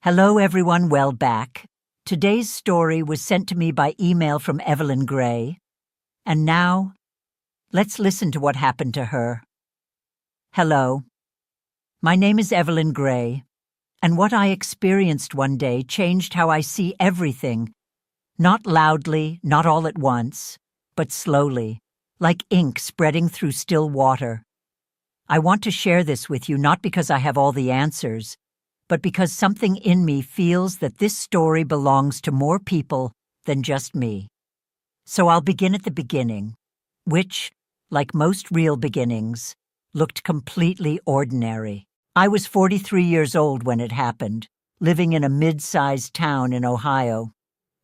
Hello everyone, well back. Today's story was sent to me by email from Evelyn Gray. And now, let's listen to what happened to her. Hello. My name is Evelyn Gray, and what I experienced one day changed how I see everything. Not loudly, not all at once, but slowly, like ink spreading through still water. I want to share this with you not because I have all the answers, but because something in me feels that this story belongs to more people than just me. So I'll begin at the beginning, which, like most real beginnings, looked completely ordinary. I was 43 years old when it happened, living in a mid-sized town in Ohio,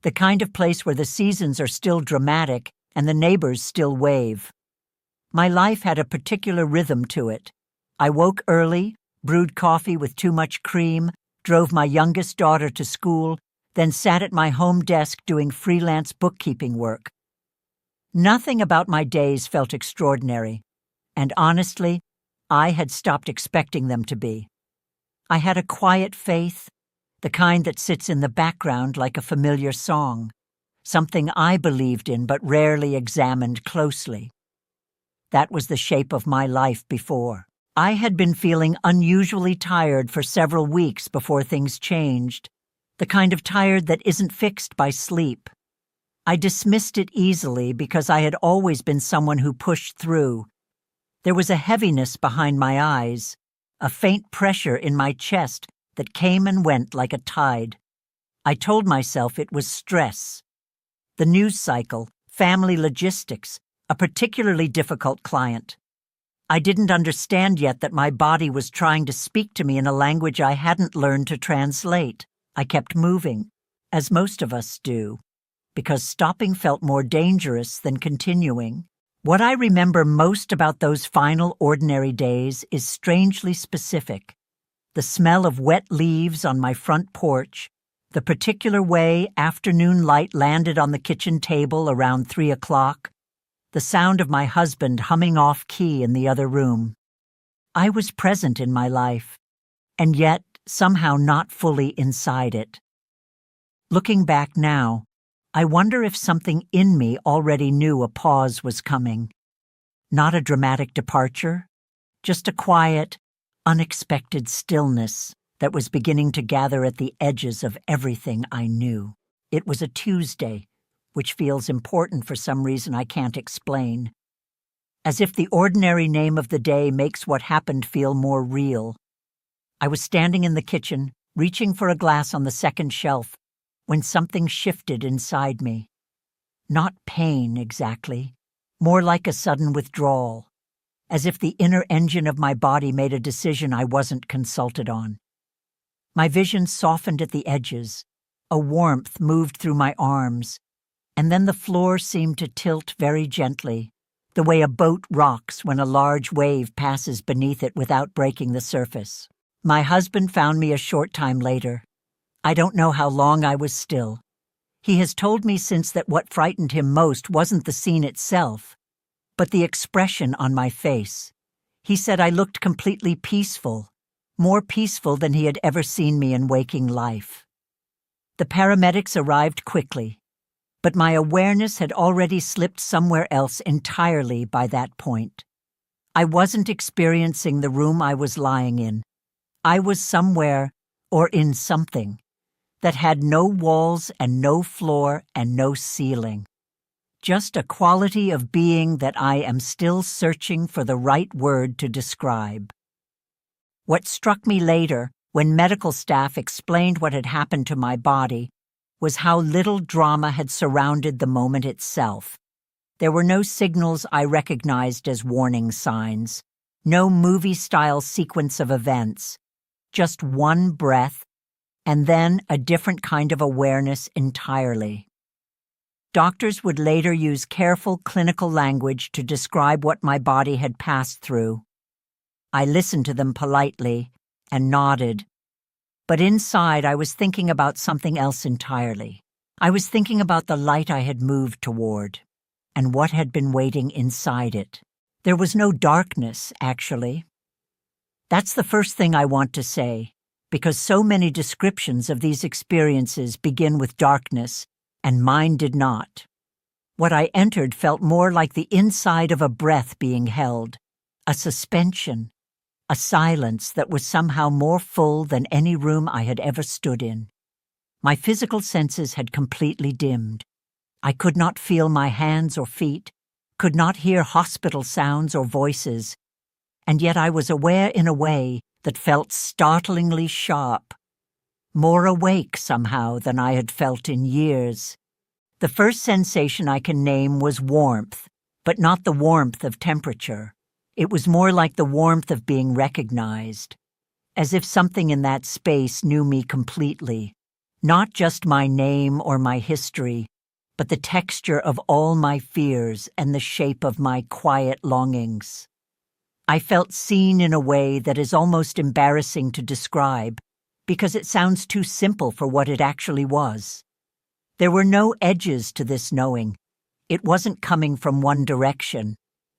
the kind of place where the seasons are still dramatic and the neighbors still wave. My life had a particular rhythm to it. I woke early, brewed coffee with too much cream, drove my youngest daughter to school, then sat at my home desk doing freelance bookkeeping work. Nothing about my days felt extraordinary, and honestly, I had stopped expecting them to be. I had a quiet faith, the kind that sits in the background like a familiar song, something I believed in but rarely examined closely. That was the shape of my life before. I had been feeling unusually tired for several weeks before things changed, the kind of tired that isn't fixed by sleep. I dismissed it easily because I had always been someone who pushed through. There was a heaviness behind my eyes, a faint pressure in my chest that came and went like a tide. I told myself it was stress. The news cycle, family logistics, a particularly difficult client. I didn't understand yet that my body was trying to speak to me in a language I hadn't learned to translate. I kept moving, as most of us do, because stopping felt more dangerous than continuing. What I remember most about those final ordinary days is strangely specific. The smell of wet leaves on my front porch, the particular way afternoon light landed on the kitchen table around 3 o'clock, the sound of my husband humming off-key in the other room. I was present in my life, and yet somehow not fully inside it. Looking back now, I wonder if something in me already knew a pause was coming. Not a dramatic departure, just a quiet, unexpected stillness that was beginning to gather at the edges of everything I knew. It was a Tuesday, which feels important for some reason I can't explain. As if the ordinary name of the day makes what happened feel more real. I was standing in the kitchen, reaching for a glass on the second shelf, when something shifted inside me. Not pain, exactly, more like a sudden withdrawal, as if the inner engine of my body made a decision I wasn't consulted on. My vision softened at the edges, a warmth moved through my arms, and then the floor seemed to tilt very gently, the way a boat rocks when a large wave passes beneath it without breaking the surface. My husband found me a short time later. I don't know how long I was still. He has told me since that what frightened him most wasn't the scene itself, but the expression on my face. He said I looked completely peaceful, more peaceful than he had ever seen me in waking life. The paramedics arrived quickly, but my awareness had already slipped somewhere else entirely by that point. I wasn't experiencing the room I was lying in. I was somewhere, or in something, that had no walls and no floor and no ceiling. Just a quality of being that I am still searching for the right word to describe. What struck me later, when medical staff explained what had happened to my body, was how little drama had surrounded the moment itself. There were no signals I recognized as warning signs, no movie-style sequence of events, just one breath, and then a different kind of awareness entirely. Doctors would later use careful clinical language to describe what my body had passed through. I listened to them politely and nodded. But inside, I was thinking about something else entirely. I was thinking about the light I had moved toward, and what had been waiting inside it. There was no darkness, actually. That's the first thing I want to say. because so many descriptions of these experiences begin with darkness, and mine did not. What I entered felt more like the inside of a breath being held, a suspension, a silence that was somehow more full than any room I had ever stood in. My physical senses had completely dimmed. I could not feel my hands or feet, could not hear hospital sounds or voices, and yet I was aware in a way that felt startlingly sharp, more awake somehow than I had felt in years. The first sensation I can name was warmth, but not the warmth of temperature. It was more like the warmth of being recognized, as if something in that space knew me completely, not just my name or my history, but the texture of all my fears and the shape of my quiet longings. I felt seen in a way that is almost embarrassing to describe, because it sounds too simple for what it actually was. There were no edges to this knowing. It wasn't coming from one direction.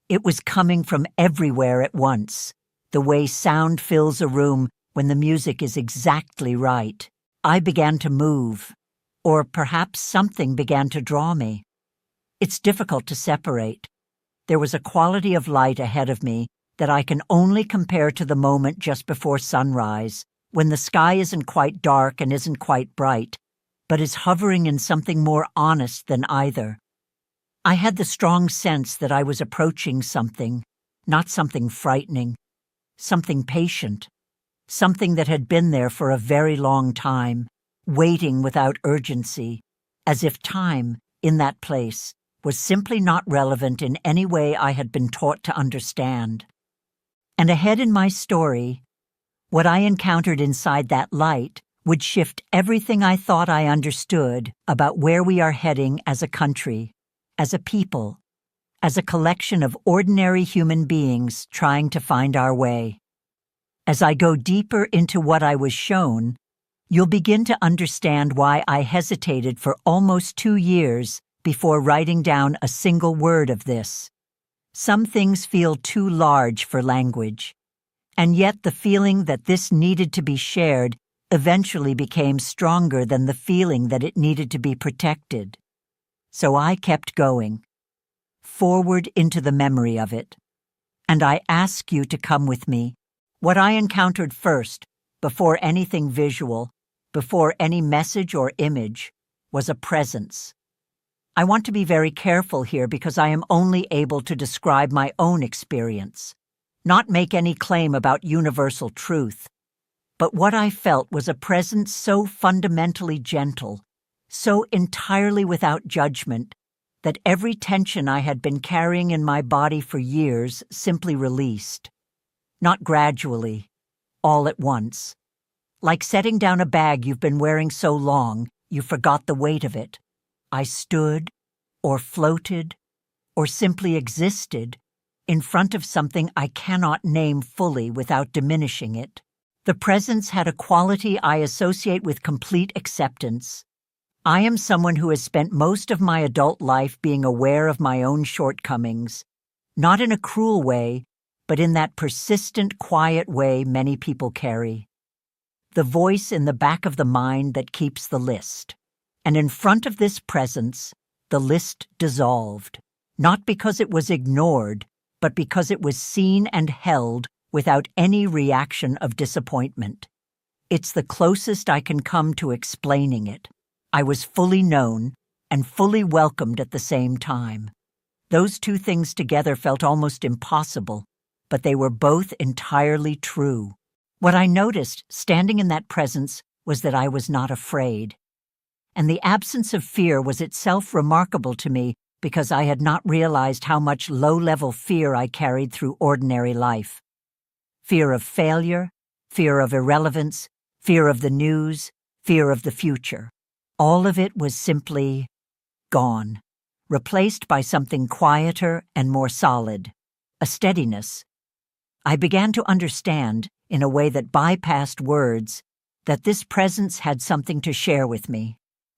It was coming from everywhere at once, the way sound fills a room when the music is exactly right. I began to move, or perhaps something began to draw me. It's difficult to separate. There was a quality of light ahead of me that I can only compare to the moment just before sunrise, when the sky isn't quite dark and isn't quite bright, but is hovering in something more honest than either. I had the strong sense that I was approaching something, not something frightening, something patient, something that had been there for a very long time, waiting without urgency, as if time, in that place, was simply not relevant in any way I had been taught to understand. And ahead in my story, what I encountered inside that light would shift everything I thought I understood about where we are heading as a country, as a people, as a collection of ordinary human beings trying to find our way. As I go deeper into what I was shown, you'll begin to understand why I hesitated for almost 2 years before writing down a single word of this. Some things feel too large for language, and yet the feeling that this needed to be shared eventually became stronger than the feeling that it needed to be protected. So I kept going, forward into the memory of it. And I ask you to come with me. What I encountered first, before anything visual, before any message or image, was a presence. I want to be very careful here because I am only able to describe my own experience, not make any claim about universal truth. But what I felt was a presence so fundamentally gentle, so entirely without judgment, that every tension I had been carrying in my body for years simply released. Not gradually, all at once. Like setting down a bag you've been wearing so long, you forgot the weight of it. I stood, or floated, or simply existed, in front of something I cannot name fully without diminishing it. The presence had a quality I associate with complete acceptance. I am someone who has spent most of my adult life being aware of my own shortcomings, not in a cruel way, but in that persistent, quiet way many people carry. The voice in the back of the mind that keeps the list. And in front of this presence, the list dissolved, not because it was ignored, but because it was seen and held without any reaction of disappointment. It's the closest I can come to explaining it. I was fully known and fully welcomed at the same time. Those two things together felt almost impossible, but they were both entirely true. What I noticed, standing in that presence, was that I was not afraid. And the absence of fear was itself remarkable to me because I had not realized how much low-level fear I carried through ordinary life. Fear of failure, fear of irrelevance, fear of the news, fear of the future. All of it was simply gone, replaced by something quieter and more solid, a steadiness. I began to understand, in a way that bypassed words, that this presence had something to share with me.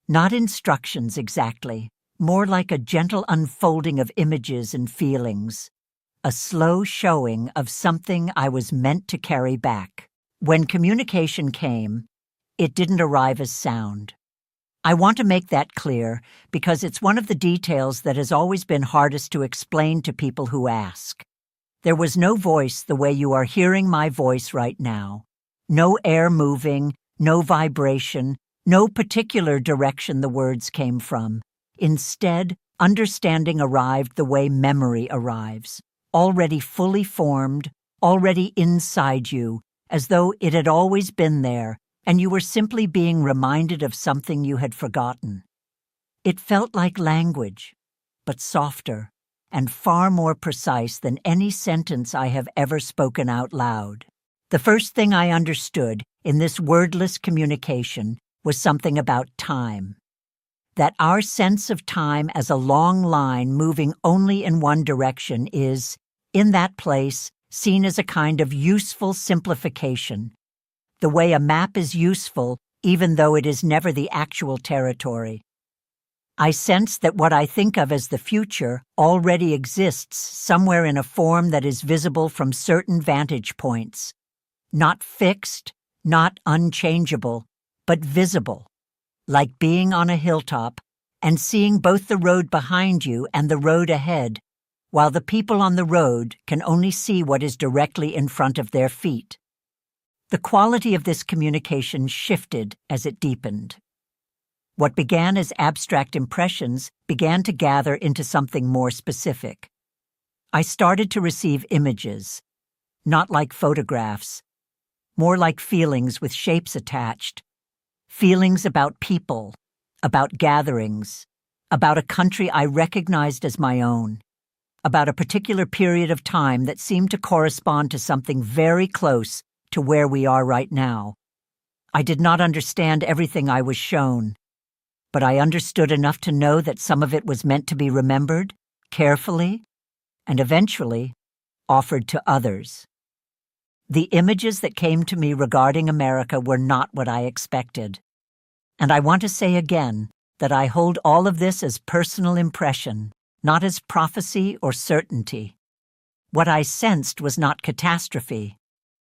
Not instructions exactly, more like a gentle unfolding of images and feelings, a slow showing of something I was meant to carry back. When communication came, it didn't arrive as sound. I want to make that clear because it's one of the details that has always been hardest to explain to people who ask. There was no voice the way you are hearing my voice right now. No air moving, no vibration, no particular direction the words came from. Instead, understanding arrived the way memory arrives, already fully formed, already inside you, as though it had always been there, and you were simply being reminded of something you had forgotten. It felt like language, but softer and far more precise than any sentence I have ever spoken out loud. The first thing I understood in this wordless communication was something about time. That our sense of time as a long line moving only in one direction is, in that place, seen as a kind of useful simplification. The way a map is useful, even though it is never the actual territory. I sense that what I think of as the future already exists somewhere in a form that is visible from certain vantage points. Not fixed, not unchangeable, but visible, like being on a hilltop and seeing both the road behind you and the road ahead, while the people on the road can only see what is directly in front of their feet. The quality of this communication shifted as it deepened. What began as abstract impressions began to gather into something more specific. I started to receive images, not like photographs, more like feelings with shapes attached. Feelings about people, about gatherings, about a country I recognized as my own, about a particular period of time that seemed to correspond to something very close to where we are right now. I did not understand everything I was shown, but I understood enough to know that some of it was meant to be remembered, carefully, and eventually offered to others. The images that came to me regarding America were not what I expected. And I want to say again that I hold all of this as personal impression, not as prophecy or certainty. What I sensed was not catastrophe.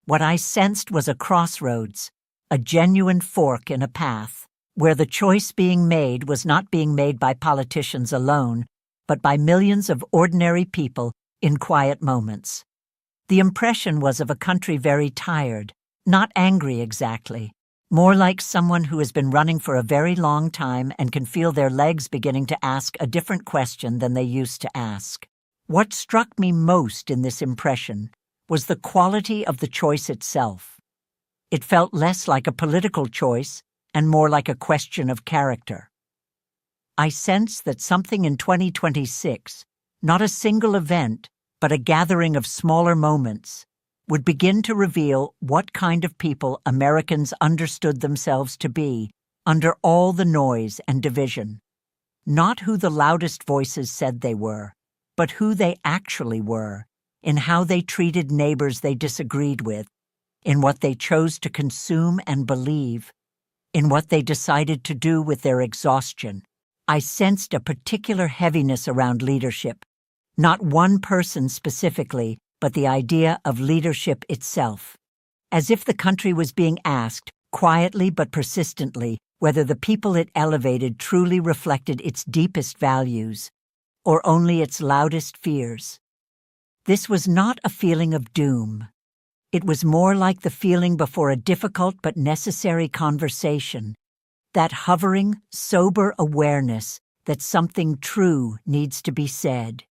What I sensed was a crossroads, a genuine fork in a path, where the choice being made was not being made by politicians alone, but by millions of ordinary people in quiet moments. The impression was of a country very tired, not angry exactly, more like someone who has been running for a very long time and can feel their legs beginning to ask a different question than they used to ask. What struck me most in this impression was the quality of the choice itself. It felt less like a political choice and more like a question of character. I sensed that something in 2026, not a single event, but a gathering of smaller moments, would begin to reveal what kind of people Americans understood themselves to be under all the noise and division. Not who the loudest voices said they were, but who they actually were, in how they treated neighbors they disagreed with, in what they chose to consume and believe, in what they decided to do with their exhaustion. I sensed a particular heaviness around leadership, not one person specifically, but the idea of leadership itself. As if the country was being asked, quietly but persistently, whether the people it elevated truly reflected its deepest values, or only its loudest fears. This was not a feeling of doom. It was more like the feeling before a difficult but necessary conversation, that hovering, sober awareness that something true needs to be said,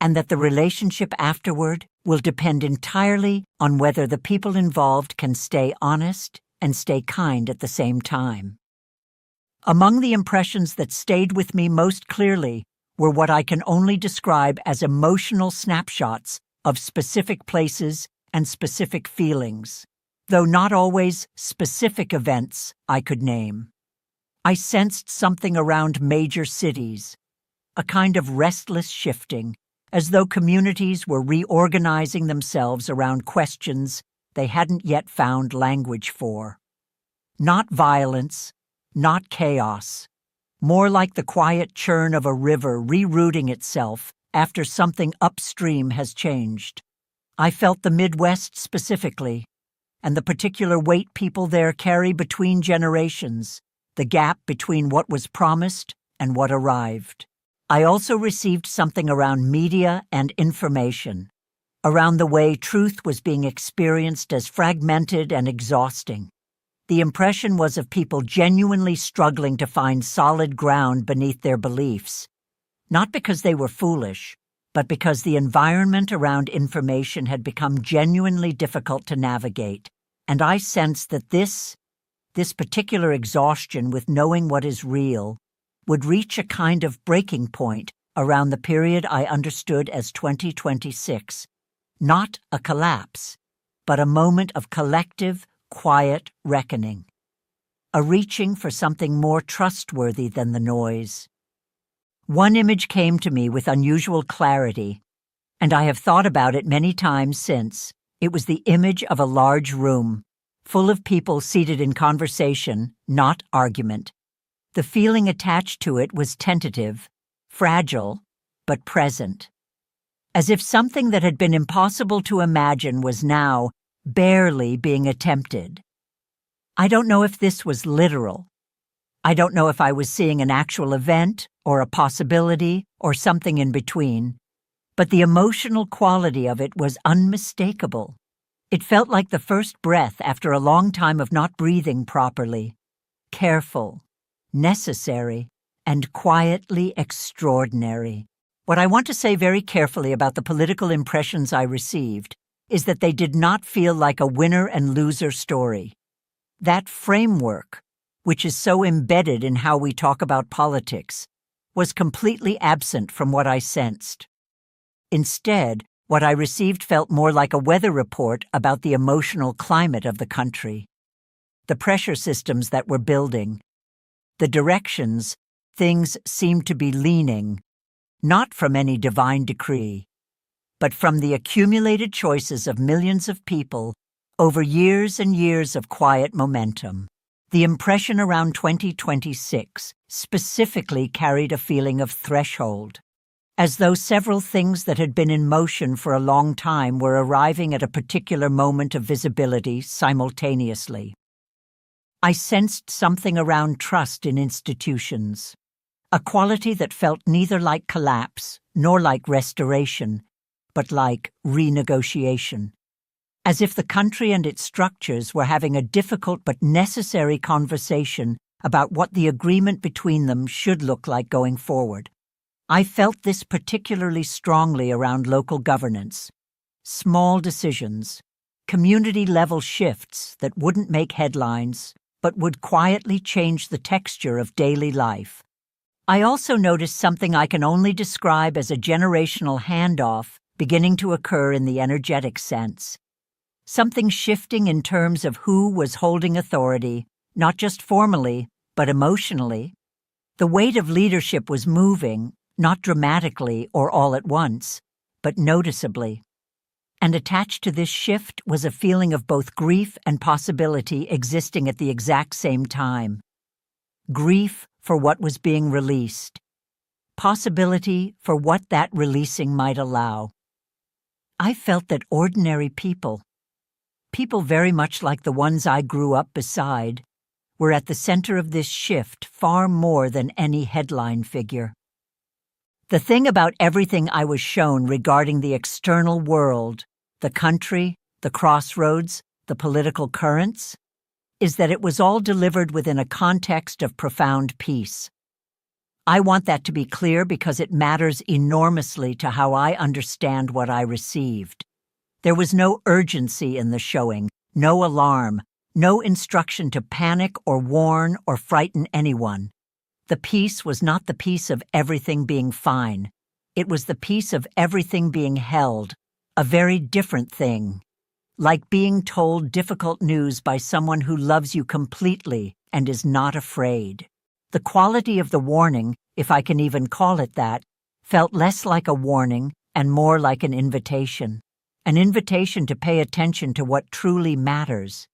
and that the relationship afterward will depend entirely on whether the people involved can stay honest and stay kind at the same time. Among the impressions that stayed with me most clearly were what I can only describe as emotional snapshots of specific places and specific feelings, though not always specific events I could name. I sensed something around major cities, a kind of restless shifting, as though communities were reorganizing themselves around questions they hadn't yet found language for. Not violence, not chaos, more like the quiet churn of a river rerouting itself after something upstream has changed. I felt the Midwest specifically, and the particular weight people there carry between generations, the gap between what was promised and what arrived. I also received something around media and information, around the way truth was being experienced as fragmented and exhausting. The impression was of people genuinely struggling to find solid ground beneath their beliefs, not because they were foolish, but because the environment around information had become genuinely difficult to navigate, and I sensed that this particular exhaustion with knowing what is real would reach a kind of breaking point around the period I understood as 2026. Not a collapse, but a moment of collective, quiet reckoning. A reaching for something more trustworthy than the noise. One image came to me with unusual clarity, and I have thought about it many times since. It was the image of a large room, full of people seated in conversation, not argument. The feeling attached to it was tentative, fragile, but present. As if something that had been impossible to imagine was now barely being attempted. I don't know if this was literal. I don't know if I was seeing an actual event or a possibility or something in between, but the emotional quality of it was unmistakable. It felt like the first breath after a long time of not breathing properly. Careful, necessary, and quietly extraordinary. What I want to say very carefully about the political impressions I received is that they did not feel like a winner and loser story. That framework, which is so embedded in how we talk about politics, was completely absent from what I sensed. Instead, what I received felt more like a weather report about the emotional climate of the country, the pressure systems that were building, the directions things seemed to be leaning, not from any divine decree, but from the accumulated choices of millions of people over years and years of quiet momentum. The impression around 2026 specifically carried a feeling of threshold, as though several things that had been in motion for a long time were arriving at a particular moment of visibility simultaneously. I sensed something around trust in institutions, a quality that felt neither like collapse nor like restoration, but like renegotiation. As if the country and its structures were having a difficult but necessary conversation about what the agreement between them should look like going forward. I felt this particularly strongly around local governance. Small decisions, community-level shifts that wouldn't make headlines, but would quietly change the texture of daily life. I also noticed something I can only describe as a generational handoff beginning to occur in the energetic sense. Something shifting in terms of who was holding authority, not just formally, but emotionally. The weight of leadership was moving, not dramatically or all at once, but noticeably. And attached to this shift was a feeling of both grief and possibility existing at the exact same time. Grief for what was being released. Possibility for what that releasing might allow. I felt that ordinary people very much like the ones I grew up beside, were at the center of this shift far more than any headline figure. The thing about everything I was shown regarding the external world, the country, the crossroads, the political currents, is that it was all delivered within a context of profound peace. I want that to be clear because it matters enormously to how I understand what I received. There was no urgency in the showing, no alarm, no instruction to panic or warn or frighten anyone. The peace was not the peace of everything being fine. It was the peace of everything being held, a very different thing. Like being told difficult news by someone who loves you completely and is not afraid. The quality of the warning, if I can even call it that, felt less like a warning and more like an invitation. An invitation to pay attention to what truly matters,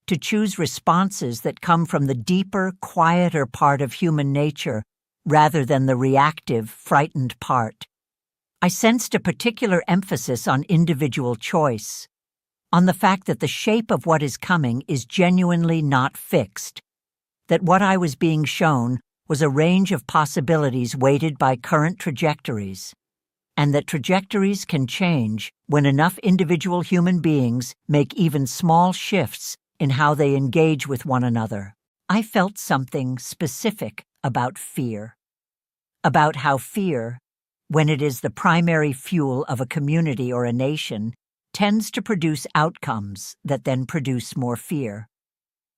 to choose responses that come from the deeper, quieter part of human nature rather than the reactive, frightened part. I sensed a particular emphasis on individual choice, on the fact that the shape of what is coming is genuinely not fixed, that what I was being shown was a range of possibilities weighted by current trajectories, and that trajectories can change when enough individual human beings make even small shifts in how they engage with one another. I felt something specific about fear. About how fear, when it is the primary fuel of a community or a nation, tends to produce outcomes that then produce more fear.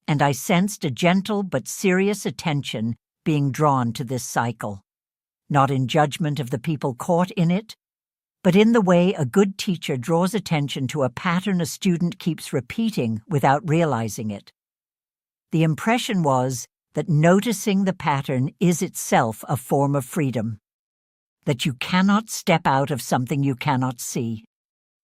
And I sensed a gentle but serious attention being drawn to this cycle, not in judgment of the people caught in it, but in the way a good teacher draws attention to a pattern a student keeps repeating without realizing it. The impression was that noticing the pattern is itself a form of freedom, that you cannot step out of something you cannot see,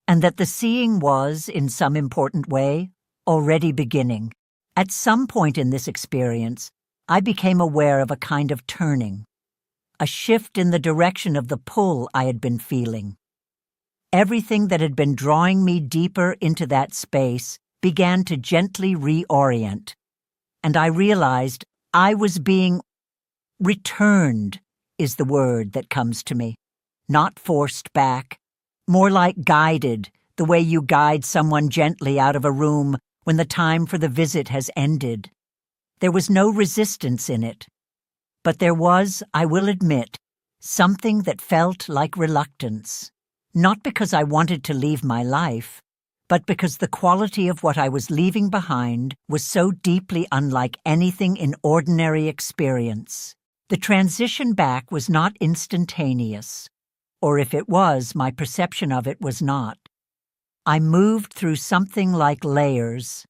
and that the seeing was, in some important way, already beginning. At some point in this experience, I became aware of a kind of turning, a shift in the direction of the pull I had been feeling. Everything that had been drawing me deeper into that space began to gently reorient, and I realized I was being returned, is the word that comes to me. Not forced back, more like guided, the way you guide someone gently out of a room when the time for the visit has ended. There was no resistance in it, but there was, I will admit, something that felt like reluctance, not because I wanted to leave my life, but because the quality of what I was leaving behind was so deeply unlike anything in ordinary experience. The transition back was not instantaneous, or if it was, my perception of it was not. I moved through something like layers,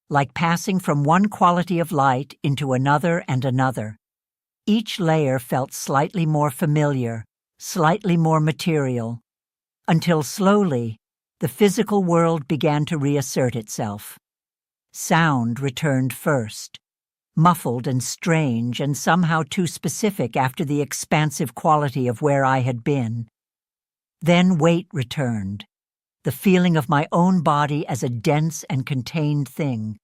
like passing from one quality of light into another and another. Each layer felt slightly more familiar, slightly more material, until slowly the physical world began to reassert itself. Sound returned first, muffled and strange and somehow too specific after the expansive quality of where I had been. Then weight returned, the feeling of my own body as a dense and contained thing,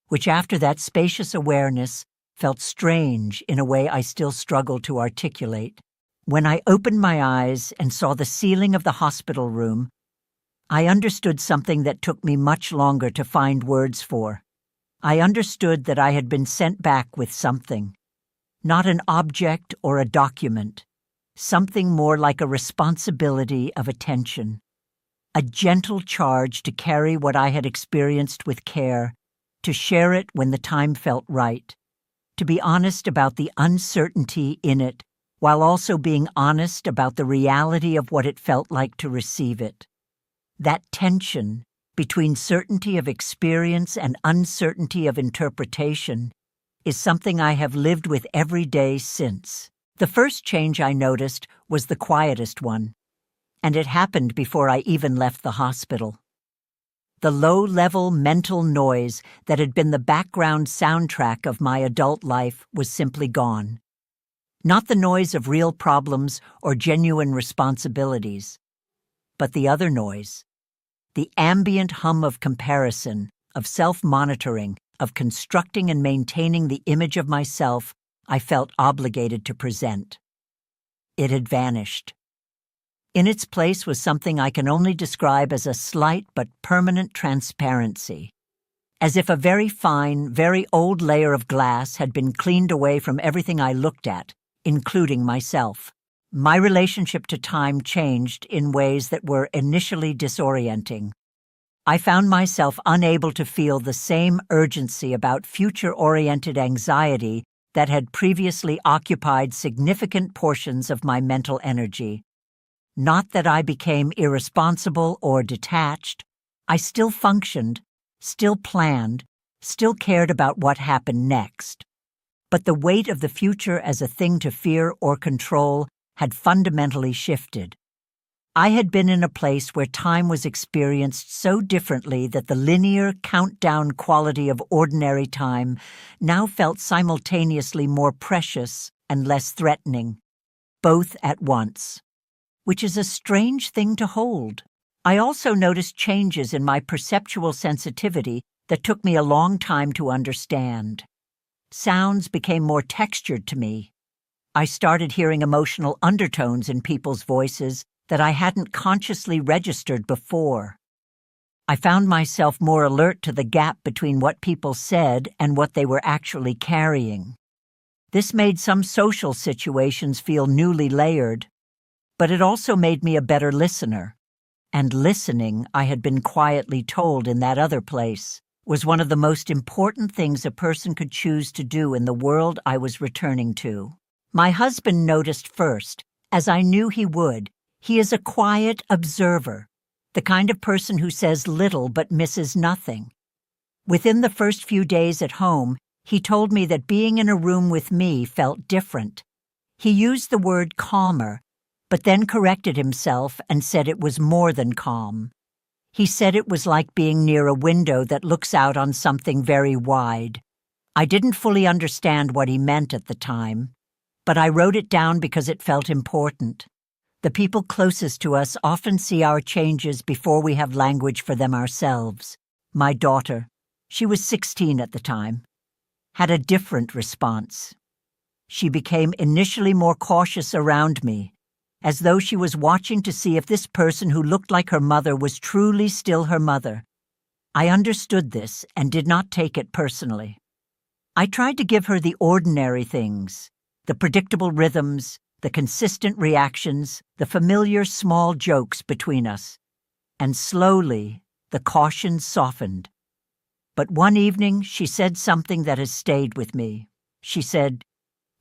which after that spacious awareness felt strange in a way I still struggle to articulate. When I opened my eyes and saw the ceiling of the hospital room, I understood something that took me much longer to find words for. I understood that I had been sent back with something, not an object or a document, something more like a responsibility of attention, a gentle charge to carry what I had experienced with care, to share it when the time felt right, to be honest about the uncertainty in it, while also being honest about the reality of what it felt like to receive it. That tension between certainty of experience and uncertainty of interpretation is something I have lived with every day since. The first change I noticed was the quietest one, and it happened before I even left the hospital. The low-level mental noise that had been the background soundtrack of my adult life was simply gone. Not the noise of real problems or genuine responsibilities, but the other noise, the ambient hum of comparison, of self-monitoring, of constructing and maintaining the image of myself I felt obligated to present. It had vanished. In its place was something I can only describe as a slight but permanent transparency, as if a very fine, very old layer of glass had been cleaned away from everything I looked at, including myself. My relationship to time changed in ways that were initially disorienting. I found myself unable to feel the same urgency about future-oriented anxiety that had previously occupied significant portions of my mental energy. Not that I became irresponsible or detached. I still functioned, still planned, still cared about what happened next. But the weight of the future as a thing to fear or control had fundamentally shifted. I had been in a place where time was experienced so differently that the linear, countdown quality of ordinary time now felt simultaneously more precious and less threatening, both at once, which is a strange thing to hold. I also noticed changes in my perceptual sensitivity that took me a long time to understand. Sounds became more textured to me. I started hearing emotional undertones in people's voices that I hadn't consciously registered before. I found myself more alert to the gap between what people said and what they were actually carrying. This made some social situations feel newly layered, but it also made me a better listener. And listening, I had been quietly told in that other place, was one of the most important things a person could choose to do in the world I was returning to. My husband noticed first, as I knew he would. He is a quiet observer, the kind of person who says little but misses nothing. Within the first few days at home, he told me that being in a room with me felt different. He used the word calmer, but then corrected himself and said it was more than calm. He said it was like being near a window that looks out on something very wide. I didn't fully understand what he meant at the time, but I wrote it down because it felt important. The people closest to us often see our changes before we have language for them ourselves. My daughter, she was 16 at the time, had a different response. She became initially more cautious around me, as though she was watching to see if this person who looked like her mother was truly still her mother. I understood this and did not take it personally. I tried to give her the ordinary things, the predictable rhythms, the consistent reactions, the familiar small jokes between us. And slowly, the caution softened. But one evening, she said something that has stayed with me. She said,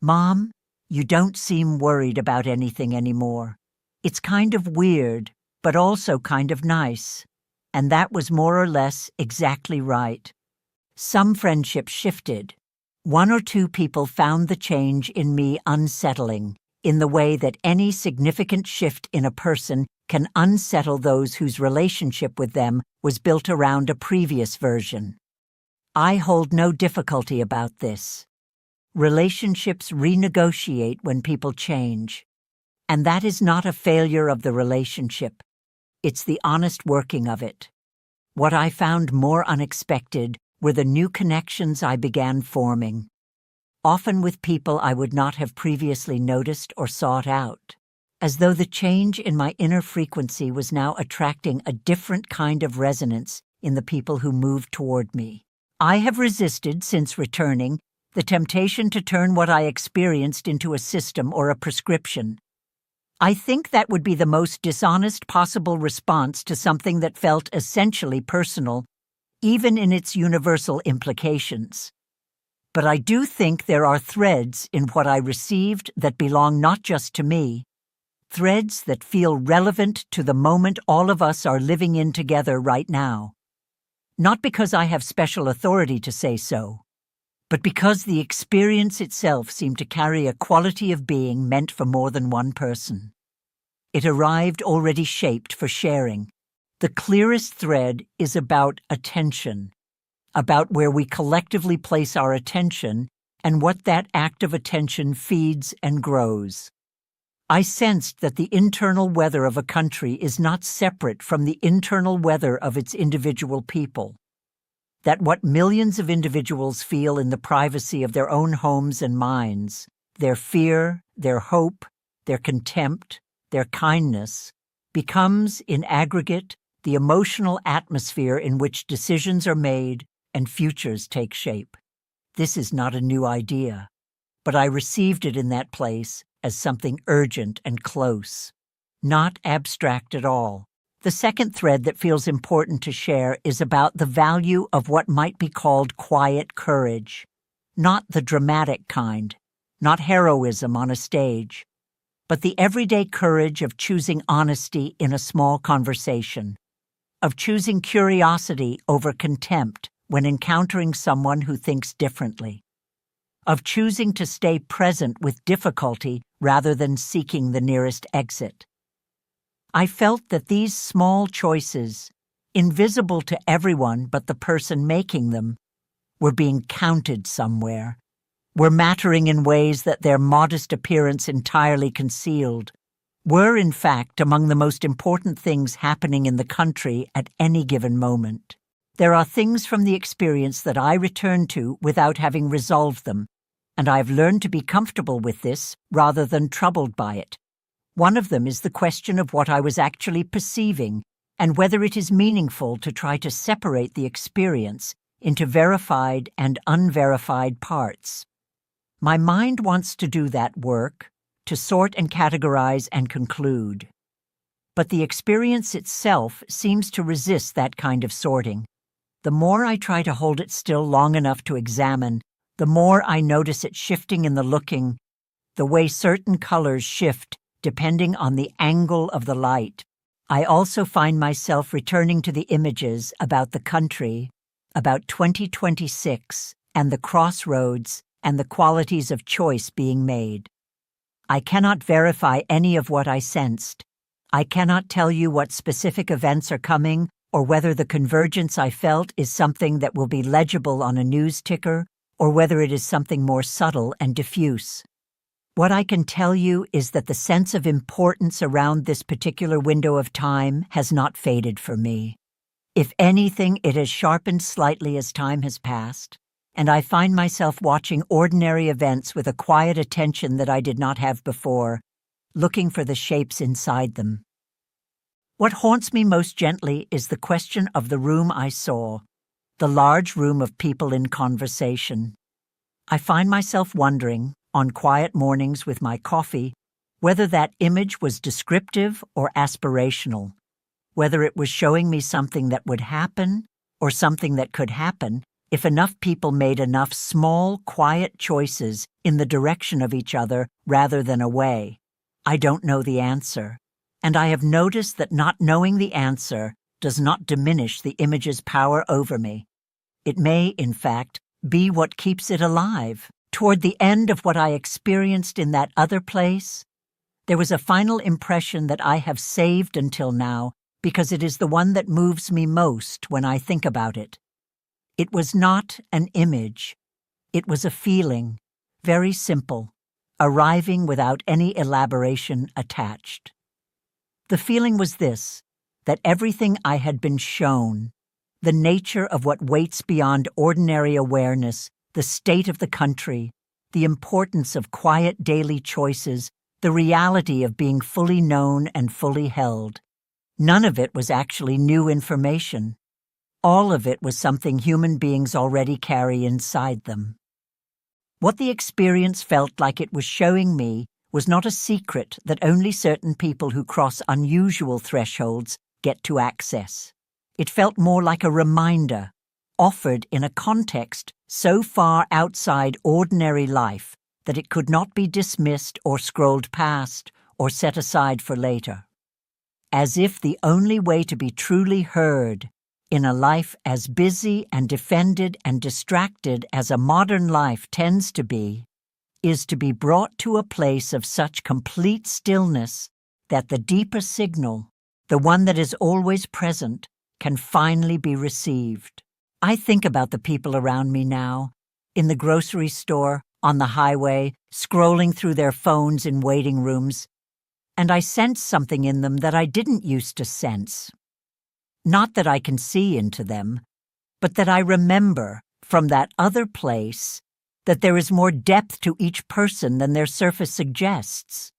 "Mom, you don't seem worried about anything anymore. It's kind of weird, but also kind of nice." And that was more or less exactly right. Some friendships shifted. One or two people found the change in me unsettling, in the way that any significant shift in a person can unsettle those whose relationship with them was built around a previous version. I hold no difficulty about this. Relationships renegotiate when people change, and that is not a failure of the relationship. It's the honest working of it. What I found more unexpected were the new connections I began forming, often with people I would not have previously noticed or sought out, as though the change in my inner frequency was now attracting a different kind of resonance in the people who moved toward me. I have resisted, since returning, the temptation to turn what I experienced into a system or a prescription. I think that would be the most dishonest possible response to something that felt essentially personal, even in its universal implications. But I do think there are threads in what I received that belong not just to me, threads that feel relevant to the moment all of us are living in together right now. Not because I have special authority to say so, but because the experience itself seemed to carry a quality of being meant for more than one person. It arrived already shaped for sharing. The clearest thread is about attention, about where we collectively place our attention and what that act of attention feeds and grows. I sensed that the internal weather of a country is not separate from the internal weather of its individual people. That what millions of individuals feel in the privacy of their own homes and minds, their fear, their hope, their contempt, their kindness, becomes, in aggregate, the emotional atmosphere in which decisions are made and futures take shape. This is not a new idea, but I received it in that place as something urgent and close, not abstract at all. The second thread that feels important to share is about the value of what might be called quiet courage, not the dramatic kind, not heroism on a stage, but the everyday courage of choosing honesty in a small conversation, of choosing curiosity over contempt when encountering someone who thinks differently, of choosing to stay present with difficulty rather than seeking the nearest exit. I felt that these small choices, invisible to everyone but the person making them, were being counted somewhere, were mattering in ways that their modest appearance entirely concealed, were in fact among the most important things happening in the country at any given moment. There are things from the experience that I return to without having resolved them, and I've learned to be comfortable with this rather than troubled by it. One of them is the question of what I was actually perceiving and whether it is meaningful to try to separate the experience into verified and unverified parts. My mind wants to do that work, to sort and categorize and conclude. But the experience itself seems to resist that kind of sorting. The more I try to hold it still long enough to examine, the more I notice it shifting in the looking, the way certain colors shift depending on the angle of the light. I also find myself returning to the images about the country, about 2026, and the crossroads and the qualities of choice being made. I cannot verify any of what I sensed. I cannot tell you what specific events are coming or whether the convergence I felt is something that will be legible on a news ticker or whether it is something more subtle and diffuse. What I can tell you is that the sense of importance around this particular window of time has not faded for me. If anything, it has sharpened slightly as time has passed, and I find myself watching ordinary events with a quiet attention that I did not have before, looking for the shapes inside them. What haunts me most gently is the question of the room I saw, the large room of people in conversation. I find myself wondering, on quiet mornings with my coffee, whether that image was descriptive or aspirational, whether it was showing me something that would happen or something that could happen if enough people made enough small, quiet choices in the direction of each other rather than away. I don't know the answer, and I have noticed that not knowing the answer does not diminish the image's power over me. It may, in fact, be what keeps it alive. Toward the end of what I experienced in that other place, there was a final impression that I have saved until now because it is the one that moves me most when I think about it. It was not an image. It was a feeling, very simple, arriving without any elaboration attached. The feeling was this, that everything I had been shown, the nature of what waits beyond ordinary awareness, the state of the country, the importance of quiet daily choices, the reality of being fully known and fully held. None of it was actually new information. All of it was something human beings already carry inside them. What the experience felt like it was showing me was not a secret that only certain people who cross unusual thresholds get to access. It felt more like a reminder, offered in a context so far outside ordinary life that it could not be dismissed or scrolled past or set aside for later. As if the only way to be truly heard in a life as busy and defended and distracted as a modern life tends to be, is to be brought to a place of such complete stillness that the deeper signal, the one that is always present, can finally be received. I think about the people around me now, in the grocery store, on the highway, scrolling through their phones in waiting rooms, and I sense something in them that I didn't used to sense. Not that I can see into them, but that I remember from that other place that there is more depth to each person than their surface suggests,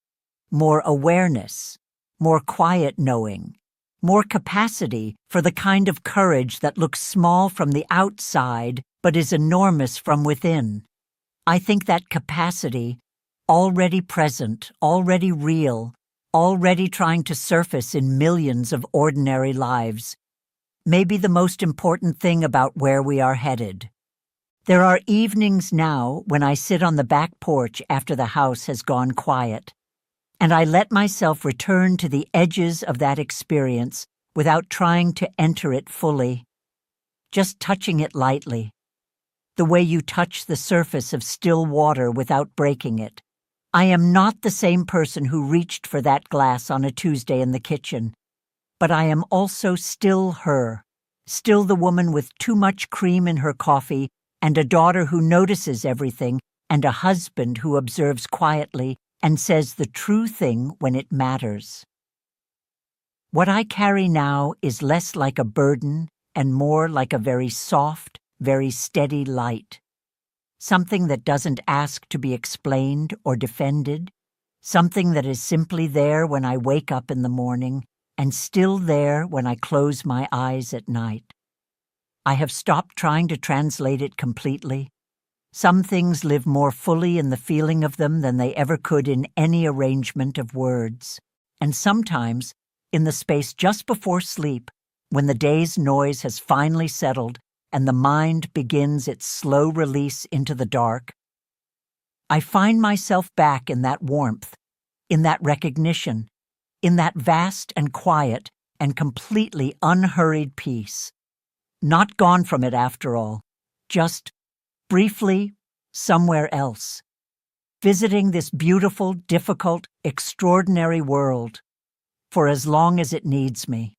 more awareness, more quiet knowing, more capacity for the kind of courage that looks small from the outside but is enormous from within. I think that capacity, already present, already real, already trying to surface in millions of ordinary lives, may be the most important thing about where we are headed. There are evenings now when I sit on the back porch after the house has gone quiet, and I let myself return to the edges of that experience without trying to enter it fully, just touching it lightly, the way you touch the surface of still water without breaking it. I am not the same person who reached for that glass on a Tuesday in the kitchen, but I am also still her, still the woman with too much cream in her coffee and a daughter who notices everything and a husband who observes quietly and says the true thing when it matters. What I carry now is less like a burden and more like a very soft, very steady light. Something that doesn't ask to be explained or defended. Something that is simply there when I wake up in the morning and still there when I close my eyes at night. I have stopped trying to translate it completely. Some things live more fully in the feeling of them than they ever could in any arrangement of words. And sometimes, in the space just before sleep, when the day's noise has finally settled and the mind begins its slow release into the dark, I find myself back in that warmth, in that recognition, in that vast and quiet and completely unhurried peace. Not gone from it after all, just briefly somewhere else, visiting this beautiful, difficult, extraordinary world for as long as it needs me.